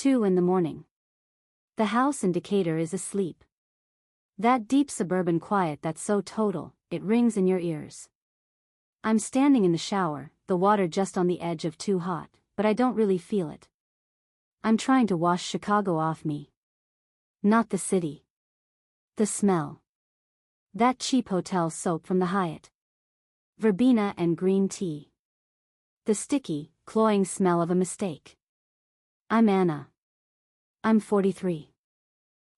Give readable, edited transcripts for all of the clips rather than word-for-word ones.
2 in the morning. The house in Decatur is asleep. That deep suburban quiet that's so total, it rings in your ears. I'm standing in the shower, the water just on the edge of too hot, but I don't really feel it. I'm trying to wash Chicago off me. Not the city. The smell. That cheap hotel soap from the Hyatt. Verbena and green tea. The sticky, cloying smell of a mistake. I'm Anna. I'm 43.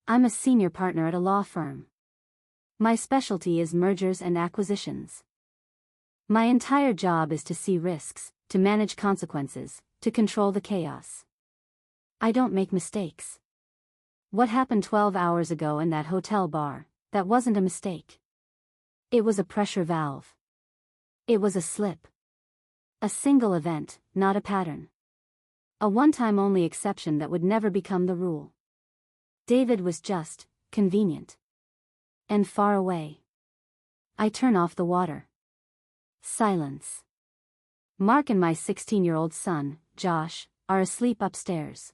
I'm a senior partner at a law firm. My specialty is mergers and acquisitions. My entire job is to see risks, to manage consequences, to control the chaos. I don't make mistakes. What happened 12 hours ago in that hotel bar, that wasn't a mistake. It was a pressure valve. It was a slip. A single event, not a pattern. A one-time only exception that would never become the rule. David was just convenient. And far away. I turn off the water. Silence. Mark and my 16-year-old son, Josh, are asleep upstairs.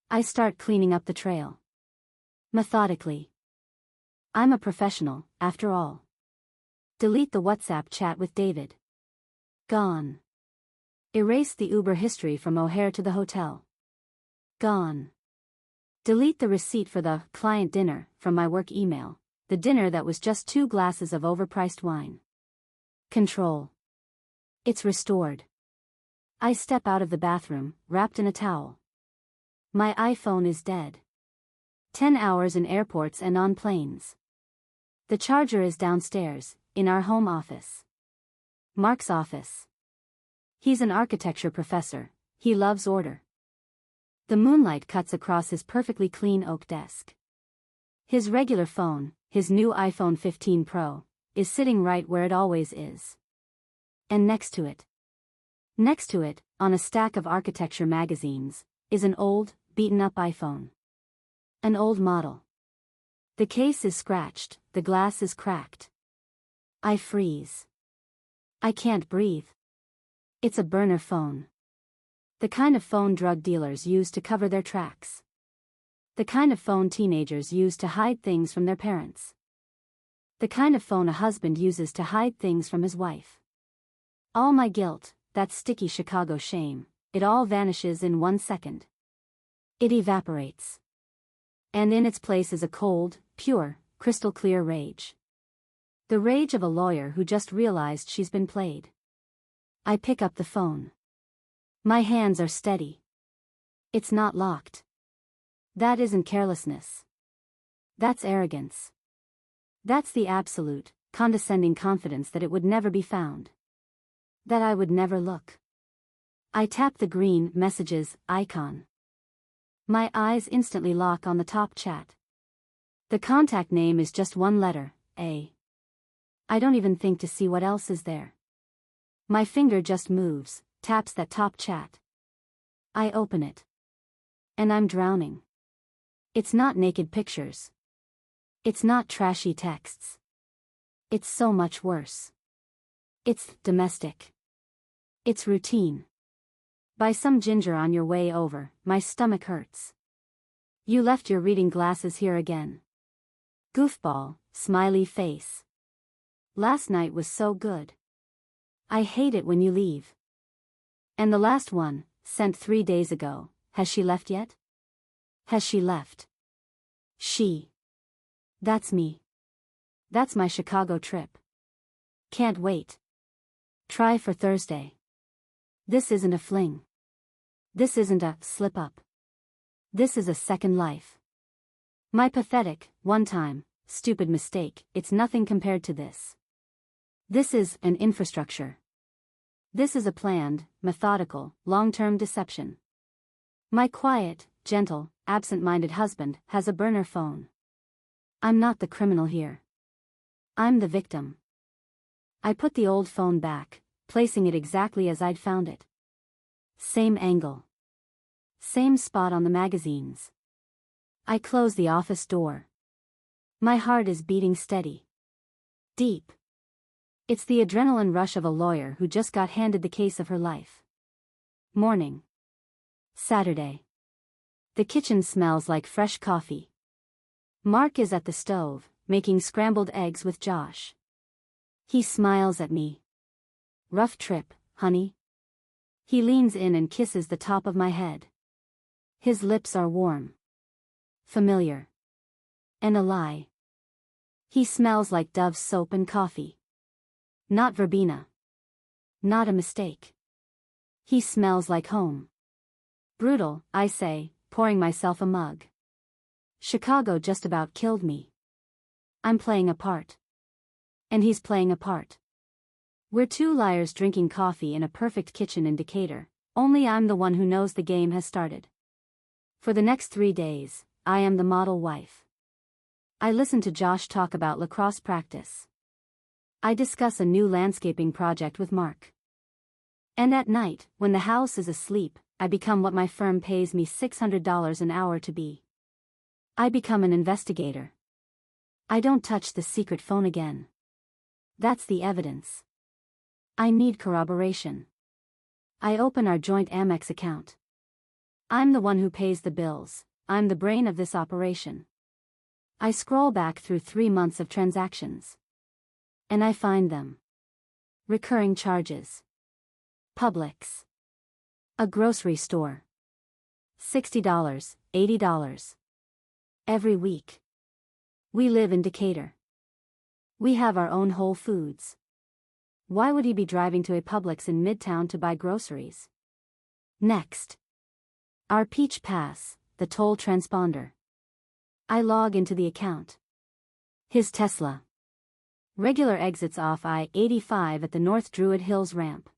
I start cleaning up the trail. Methodically. I'm a professional, after all. Delete the WhatsApp chat with David. Gone. Erase the Uber history from O'Hare to the hotel. Gone. Delete the receipt for the client dinner from my work email, the dinner that was just 2 glasses of overpriced wine. Control. It's restored. I step out of the bathroom, wrapped in a towel. My iPhone is dead. 10 hours in airports and on planes. The charger is downstairs, in our home office. Mark's office. He's an architecture professor, he loves order. The moonlight cuts across his perfectly clean oak desk. His regular phone, his new iPhone 15 Pro, is sitting right where it always is. And next to it, on a stack of architecture magazines, is an old, beaten-up iPhone. An old model. The case is scratched, the glass is cracked. I freeze. I can't breathe. It's a burner phone. The kind of phone drug dealers use to cover their tracks. The kind of phone teenagers use to hide things from their parents. The kind of phone a husband uses to hide things from his wife. All my guilt, that sticky Chicago shame, it all vanishes in 1 second. It evaporates. And in its place is a cold, pure, crystal clear rage. The rage of a lawyer who just realized she's been played. I pick up the phone. My hands are steady. It's not locked. That isn't carelessness. That's arrogance. That's the absolute, condescending confidence that it would never be found. That I would never look. I tap the green messages icon. My eyes instantly lock on the top chat. The contact name is just 1 letter, A. I don't even think to see what else is there. My finger just moves, taps that top chat. I open it. And I'm drowning. It's not naked pictures. It's not trashy texts. It's so much worse. It's domestic. It's routine. Buy some ginger on your way over, my stomach hurts. You left your reading glasses here again. Goofball, smiley face. Last night was so good. I hate it when you leave. And the last one, sent 3 days ago, has she left yet? Has she left? She. That's me. That's my Chicago trip. Can't wait. Try for Thursday. This isn't a fling. This isn't a slip-up. This is a second life. My pathetic, one-time, stupid mistake, it's nothing compared to this. This is an infrastructure. This is a planned, methodical, long-term deception. My quiet, gentle, absent-minded husband has a burner phone. I'm not the criminal here. I'm the victim. I put the old phone back, placing it exactly as I'd found it. Same angle. Same spot on the magazines. I close the office door. My heart is beating steady. Deep. It's the adrenaline rush of a lawyer who just got handed the case of her life. Morning. Saturday. The kitchen smells like fresh coffee. Mark is at the stove, making scrambled eggs with Josh. He smiles at me. Rough trip, honey? He leans in and kisses the top of my head. His lips are warm. Familiar. And a lie. He smells like Dove's soap and coffee. Not verbena. Not a mistake. He smells like home. Brutal, I say, pouring myself a mug. Chicago just about killed me. I'm playing a part. And he's playing a part. We're two liars drinking coffee in a perfect kitchen in Decatur, only I'm the one who knows the game has started. For the next 3 days, I am the model wife. I listen to Josh talk about lacrosse practice. I discuss a new landscaping project with Mark. And at night, when the house is asleep, I become what my firm pays me $600 an hour to be. I become an investigator. I don't touch the secret phone again. That's the evidence. I need corroboration. I open our joint Amex account. I'm the one who pays the bills, I'm the brain of this operation. I scroll back through 3 months of transactions. And I find them. Recurring charges. Publix. A grocery store. $60, $80. Every week. We live in Decatur. We have our own Whole Foods. Why would he be driving to a Publix in Midtown to buy groceries? Next. Our Peach Pass, the toll transponder. I log into the account. His Tesla. Regular exits off I-85 at the North Druid Hills ramp.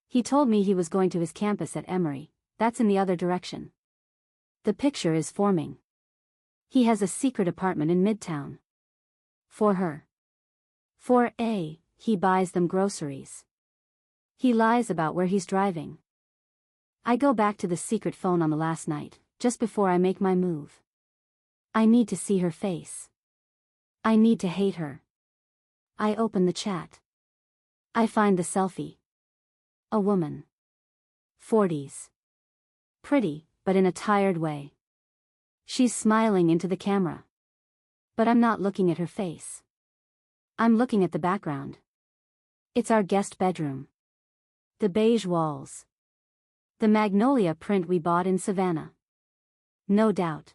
He told me he was going to his campus at Emory, that's in the other direction. The picture is forming. He has a secret apartment in Midtown. For her. For A, he buys them groceries. He lies about where he's driving. I go back to the secret phone on the last night, just before I make my move. I need to see her face. I need to hate her. I open the chat. I find the selfie. A woman. 40s. Pretty, but in a tired way. She's smiling into the camera. But I'm not looking at her face. I'm looking at the background. It's our guest bedroom. The beige walls. The magnolia print we bought in Savannah. No doubt.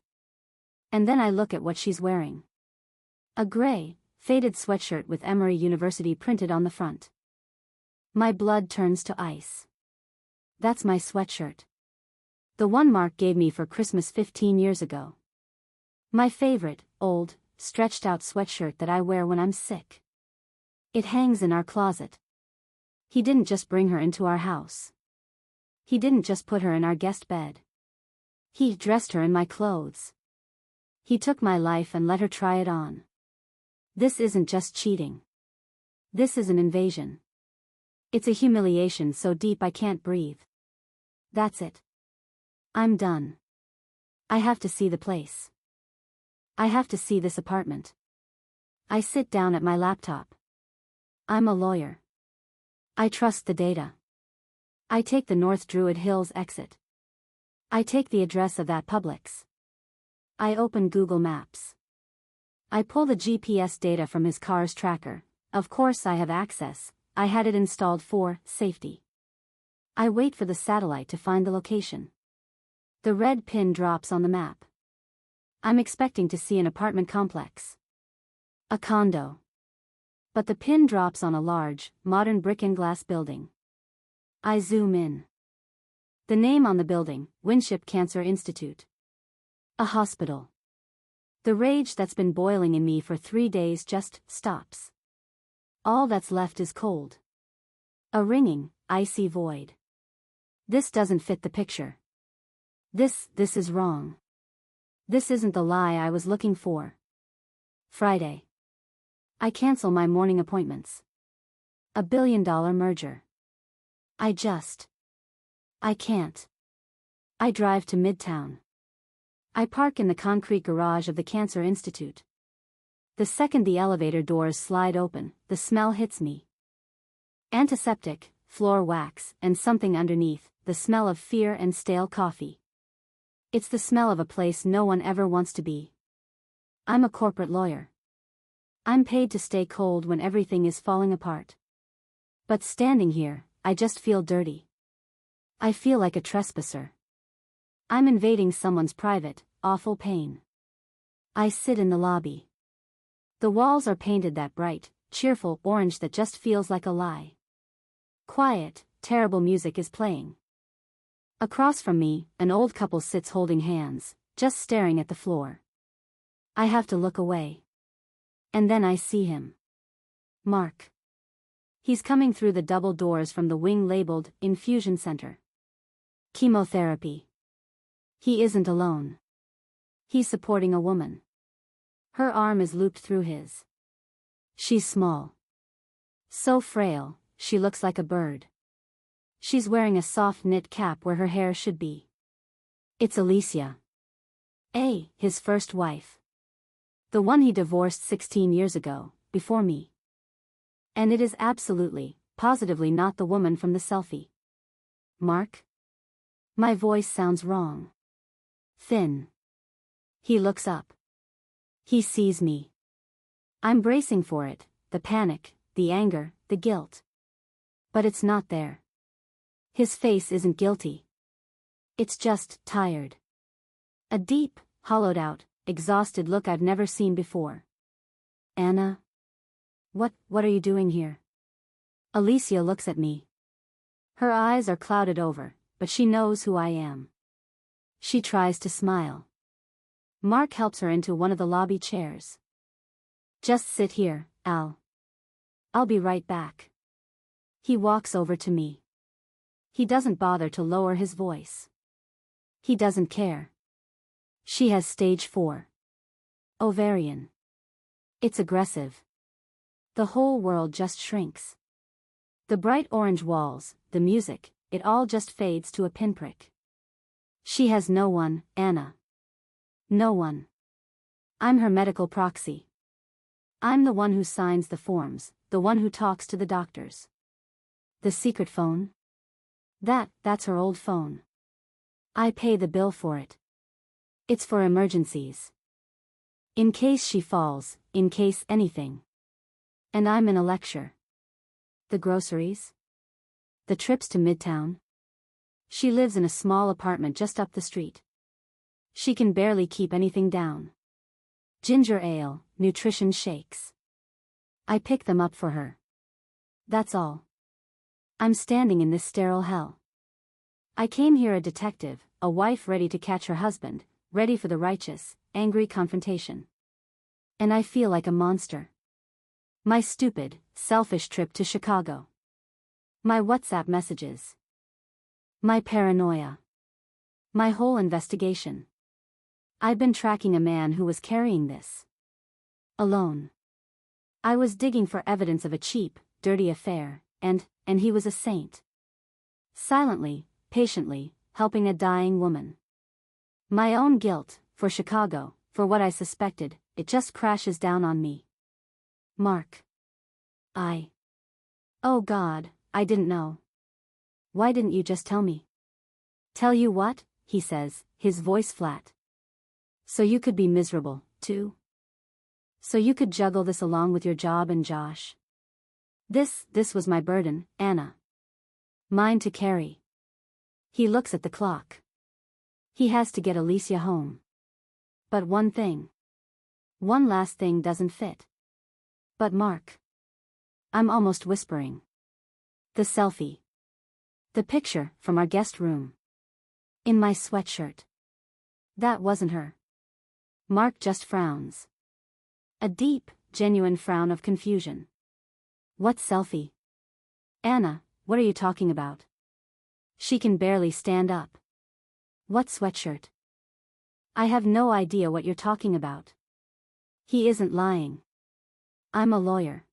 And then I look at what she's wearing. A gray, faded sweatshirt with Emory University printed on the front. My blood turns to ice. That's my sweatshirt. The one Mark gave me for Christmas 15 years ago. My favorite, old, stretched out sweatshirt that I wear when I'm sick. It hangs in our closet. He didn't just bring her into our house. He didn't just put her in our guest bed. He dressed her in my clothes. He took my life and let her try it on. This isn't just cheating. This is an invasion. It's a humiliation so deep I can't breathe. That's it. I'm done. I have to see the place. I have to see this apartment. I sit down at my laptop. I'm a lawyer. I trust the data. I take the North Druid Hills exit. I take the address of that Publix. I open Google Maps. I pull the GPS data from his car's tracker. Of course I have access. I had it installed for safety. I wait for the satellite to find the location. The red pin drops on the map. I'm expecting to see an apartment complex. A condo. But the pin drops on a large, modern brick and glass building. I zoom in. The name on the building, Winship Cancer Institute. A hospital. The rage that's been boiling in me for 3 days just stops. All that's left is cold. A ringing, icy void. This doesn't fit the picture. This is wrong. This isn't the lie I was looking for. Friday. I cancel my morning appointments. $1 billion merger. I can't. I drive to Midtown. I park in the concrete garage of the Cancer Institute. The second the elevator doors slide open, the smell hits me. Antiseptic, floor wax, and something underneath, the smell of fear and stale coffee. It's the smell of a place no one ever wants to be. I'm a corporate lawyer. I'm paid to stay cold when everything is falling apart. But standing here, I just feel dirty. I feel like a trespasser. I'm invading someone's private, awful pain. I sit in the lobby. The walls are painted that bright, cheerful orange that just feels like a lie. Quiet, terrible music is playing. Across from me, an old couple sits holding hands, just staring at the floor. I have to look away. And then I see him. Mark. He's coming through the double doors from the wing labeled Infusion Center. Chemotherapy. He isn't alone. He's supporting a woman. Her arm is looped through his. She's small. So frail, she looks like a bird. She's wearing a soft knit cap where her hair should be. It's Alicia. His first wife. The one he divorced 16 years ago, before me. And it is absolutely, positively not the woman from the selfie. Mark? My voice sounds wrong. Thin. He looks up. He sees me. I'm bracing for it, the panic, the anger, the guilt. But it's not there. His face isn't guilty. It's just tired. A deep, hollowed out, exhausted look I've never seen before. Anna? What are you doing here? Alicia looks at me. Her eyes are clouded over, but she knows who I am. She tries to smile. Mark helps her into one of the lobby chairs. Just sit here, Al. I'll be right back. He walks over to me. He doesn't bother to lower his voice. He doesn't care. She has stage 4. Ovarian. It's aggressive. The whole world just shrinks. The bright orange walls, the music, it all just fades to a pinprick. She has no one, Anna. No one. I'm her medical proxy. I'm the one who signs the forms, the one who talks to the doctors. The secret phone? That's her old phone. I pay the bill for it. It's for emergencies. In case she falls, in case anything. And I'm in a lecture. The groceries? The trips to Midtown? She lives in a small apartment just up the street. She can barely keep anything down. Ginger ale, nutrition shakes. I pick them up for her. That's all. I'm standing in this sterile hell. I came here a detective, a wife ready to catch her husband, ready for the righteous, angry confrontation. And I feel like a monster. My stupid, selfish trip to Chicago. My WhatsApp messages. My paranoia. My whole investigation. I'd been tracking a man who was carrying this. Alone. I was digging for evidence of a cheap, dirty affair, and he was a saint. Silently, patiently, helping a dying woman. My own guilt, for Chicago, for what I suspected, it just crashes down on me. Mark. Oh God, I didn't know. Why didn't you just tell me? Tell you what, he says, his voice flat. So you could be miserable, too? So you could juggle this along with your job and Josh? This was my burden, Anna. Mine to carry. He looks at the clock. He has to get Alicia home. But one last thing doesn't fit. But Mark. I'm almost whispering. The selfie. The picture from our guest room. In my sweatshirt. That wasn't her. Mark just frowns. A deep, genuine frown of confusion. What selfie? Anna, what are you talking about? She can barely stand up. What sweatshirt? I have no idea what you're talking about. He isn't lying. I'm a lawyer.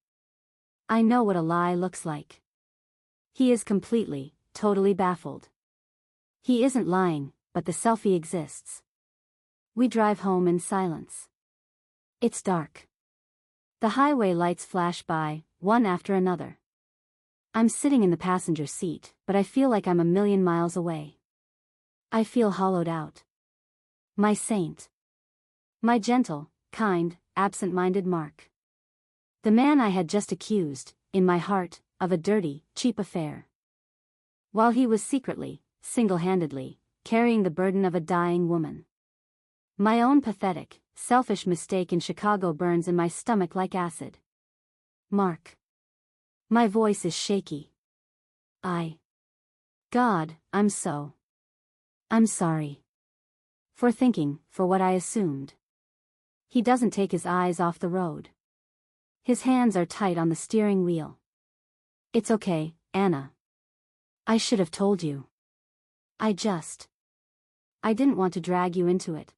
I know what a lie looks like. He is completely, totally baffled. He isn't lying, but the selfie exists. We drive home in silence. It's dark. The highway lights flash by, one after another. I'm sitting in the passenger seat, but I feel like I'm a million miles away. I feel hollowed out. My saint. My gentle, kind, absent-minded Mark. The man I had just accused, in my heart, of a dirty, cheap affair. While he was secretly, single-handedly, carrying the burden of a dying woman. My own pathetic, selfish mistake in Chicago burns in my stomach like acid. Mark. My voice is shaky. God, I'm sorry. For thinking, for what I assumed. He doesn't take his eyes off the road. His hands are tight on the steering wheel. It's okay, Anna. I should have told you. I didn't want to drag you into it.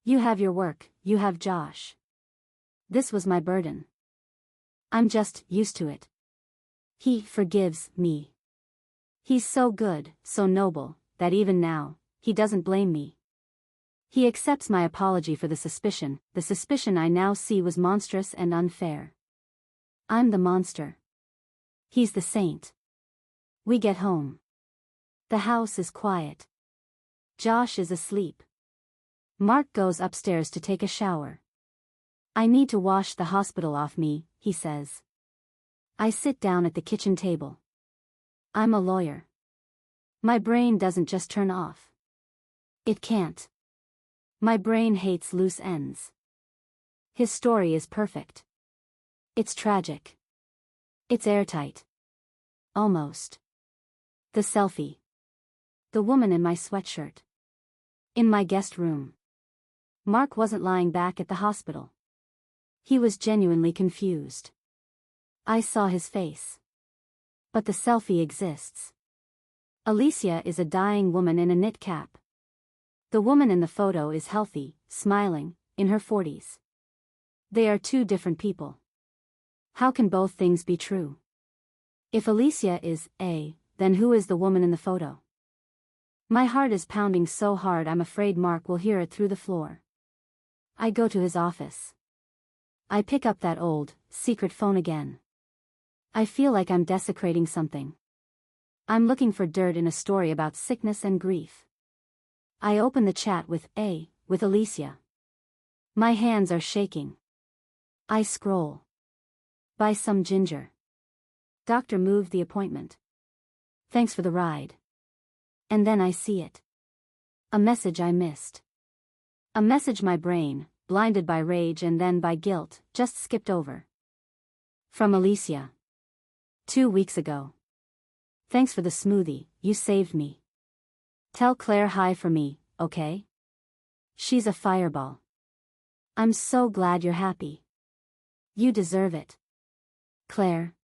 You have your work, you have Josh. This was my burden. I'm just used to it. He forgives me. He's so good, so noble, that even now, he doesn't blame me. He accepts my apology for the suspicion I now see was monstrous and unfair. I'm the monster. He's the saint. We get home. The house is quiet. Josh is asleep. Mark goes upstairs to take a shower. I need to wash the hospital off me, he says. I sit down at the kitchen table. I'm a lawyer. My brain doesn't just turn off. It can't. My brain hates loose ends. His story is perfect. It's tragic. It's airtight. Almost. The selfie. The woman in my sweatshirt. In my guest room. Mark wasn't lying back at the hospital. He was genuinely confused. I saw his face. But the selfie exists. Alicia is a dying woman in a knit cap. The woman in the photo is healthy, smiling, in her 40s. They are two different people. How can both things be true? If Alicia is A, then who is the woman in the photo? My heart is pounding so hard I'm afraid Mark will hear it through the floor. I go to his office. I pick up that old, secret phone again. I feel like I'm desecrating something. I'm looking for dirt in a story about sickness and grief. I open the chat with Alicia. My hands are shaking. I scroll. Buy some ginger. Doctor moved the appointment. Thanks for the ride. And then I see it. A message I missed. A message my brain, blinded by rage and then by guilt, just skipped over. From Alicia. 2 weeks ago. Thanks for the smoothie, you saved me. Tell Claire hi for me, okay? She's a fireball. I'm so glad you're happy. You deserve it. Claire.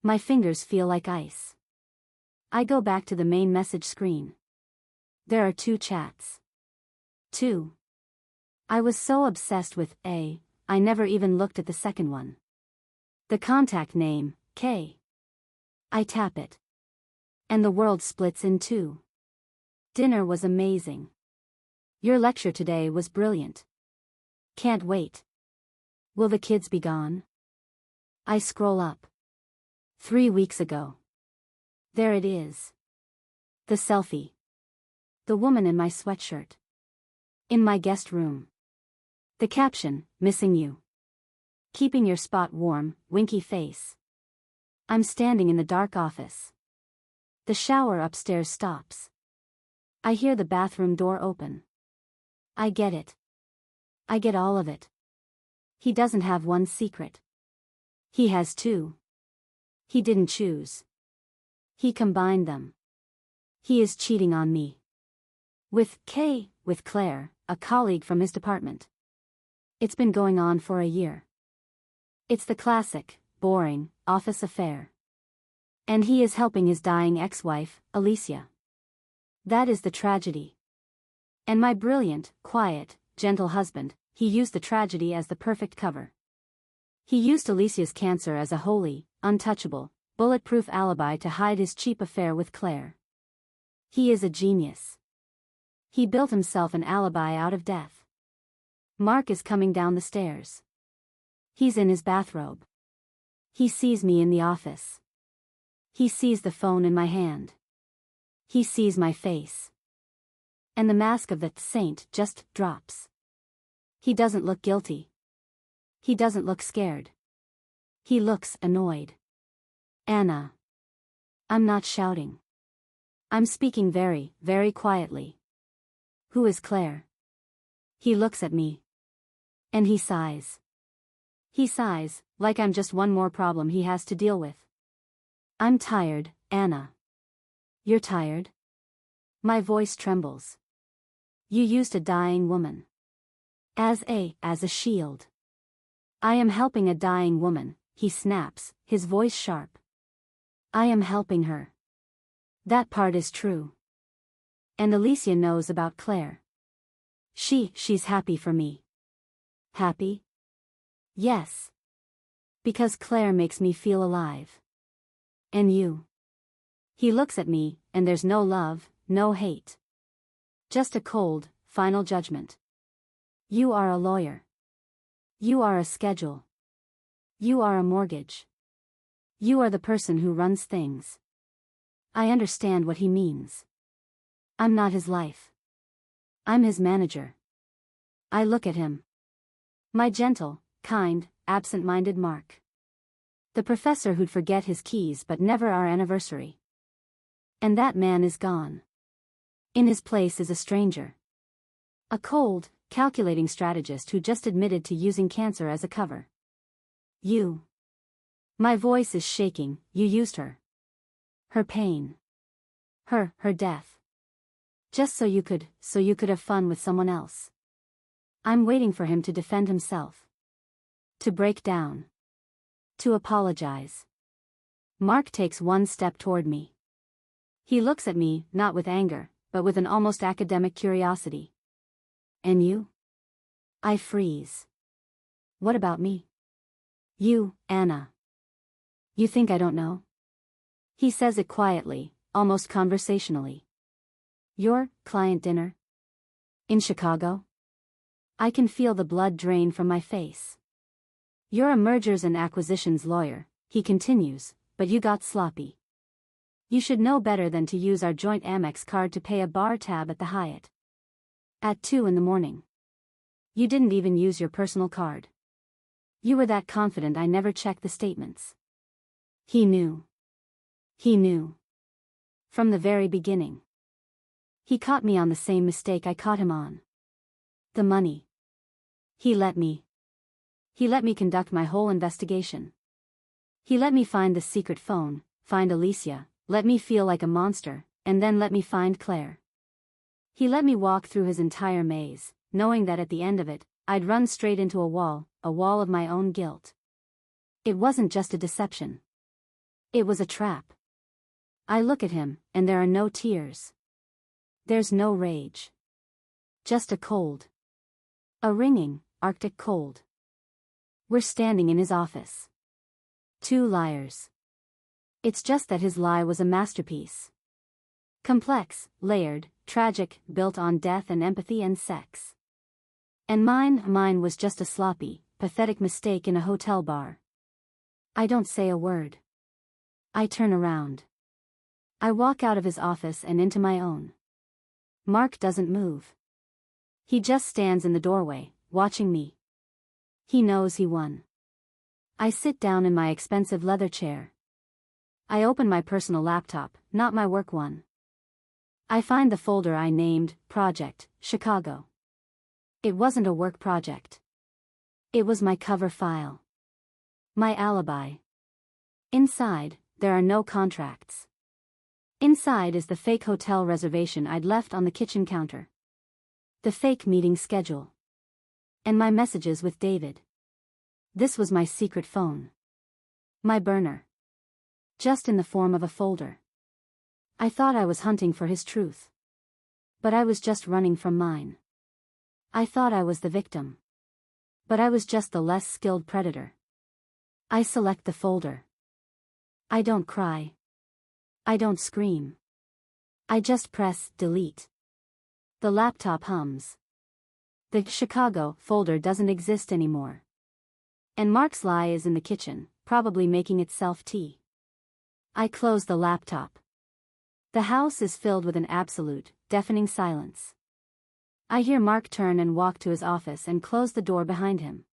My fingers feel like ice. I go back to the main message screen. There are 2 chats. 2. I was so obsessed with I never even looked at the second one. The contact name, K. I tap it. And the world splits in 2. Dinner was amazing. Your lecture today was brilliant. Can't wait. Will the kids be gone? I scroll up. 3 weeks ago. There it is. The selfie. The woman in my sweatshirt. In my guest room. The caption, missing you. Keeping your spot warm, winky face. I'm standing in the dark office. The shower upstairs stops. I hear the bathroom door open. I get it. I get all of it. He doesn't have one secret. He has 2. He didn't choose. He combined them. He is cheating on me. With Claire, a colleague from his department. It's been going on for a year. It's the classic, boring, office affair. And he is helping his dying ex-wife, Alicia. That is the tragedy. And my brilliant, quiet, gentle husband, he used the tragedy as the perfect cover. He used Alicia's cancer as a holy, untouchable, bulletproof alibi to hide his cheap affair with Claire. He is a genius. He built himself an alibi out of death. Mark is coming down the stairs. He's in his bathrobe. He sees me in the office. He sees the phone in my hand. He sees my face. And the mask of the saint just drops. He doesn't look guilty. He doesn't look scared. He looks annoyed. Anna. I'm not shouting. I'm speaking very, very quietly. Who is Claire? He looks at me. And he sighs. He sighs, like I'm just one more problem he has to deal with. I'm tired, Anna. You're tired? My voice trembles. You used a dying woman. As a shield. I am helping a dying woman, he snaps, his voice sharp. I am helping her. That part is true. And Alicia knows about Claire. She's happy for me. Happy? Yes. Because Claire makes me feel alive. And you? He looks at me, and there's no love, no hate. Just a cold, final judgment. You are a lawyer. You are a schedule. You are a mortgage. You are the person who runs things. I understand what he means. I'm not his life. I'm his manager. I look at him. My gentle, kind, absent-minded Mark. The professor who'd forget his keys but never our anniversary. And that man is gone. In his place is a stranger. A cold, calculating strategist who just admitted to using cancer as a cover. You. My voice is shaking. You used her. Her pain. Her death. Just so you could have fun with someone else. I'm waiting for him to defend himself. To break down. To apologize. Mark takes one step toward me. He looks at me, not with anger, but with an almost academic curiosity. And you? I freeze. What about me? You, Anna. You think I don't know? He says it quietly, almost conversationally. Your client dinner? In Chicago? I can feel the blood drain from my face. You're a mergers and acquisitions lawyer, he continues, but you got sloppy. You should know better than to use our joint Amex card to pay a bar tab at the Hyatt. At 2 a.m. You didn't even use your personal card. You were that confident I never checked the statements. He knew. He knew. From the very beginning. He caught me on the same mistake I caught him on. The money. He let me conduct my whole investigation. He let me find the secret phone, find Alicia, let me feel like a monster, and then let me find Claire. He let me walk through his entire maze, knowing that at the end of it, I'd run straight into a wall of my own guilt. It wasn't just a deception. It was a trap. I look at him, and there are no tears. There's no rage. Just a cold. A ringing, Arctic cold. We're standing in his office. 2 liars. It's just that his lie was a masterpiece. Complex, layered, tragic, built on death and empathy and sex. And mine was just a sloppy, pathetic mistake in a hotel bar. I don't say a word. I turn around. I walk out of his office and into my own. Mark doesn't move. He just stands in the doorway, watching me. He knows he won. I sit down in my expensive leather chair. I open my personal laptop, not my work one. I find the folder I named, Project, Chicago. It wasn't a work project. It was my cover file. My alibi. Inside, there are no contracts. Inside is the fake hotel reservation I'd left on the kitchen counter. The fake meeting schedule. And my messages with David. This was my secret phone. My burner. Just in the form of a folder. I thought I was hunting for his truth. But I was just running from mine. I thought I was the victim. But I was just the less skilled predator. I select the folder. I don't cry. I don't scream. I just press delete. The laptop hums. The Chicago folder doesn't exist anymore. And Mark's lie is in the kitchen, probably making itself tea. I close the laptop. The house is filled with an absolute, deafening silence. I hear Mark turn and walk to his office and close the door behind him.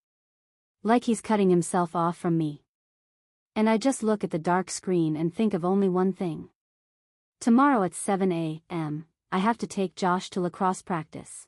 Like he's cutting himself off from me. And I just look at the dark screen and think of only one thing. Tomorrow at 7 a.m., I have to take Josh to lacrosse practice.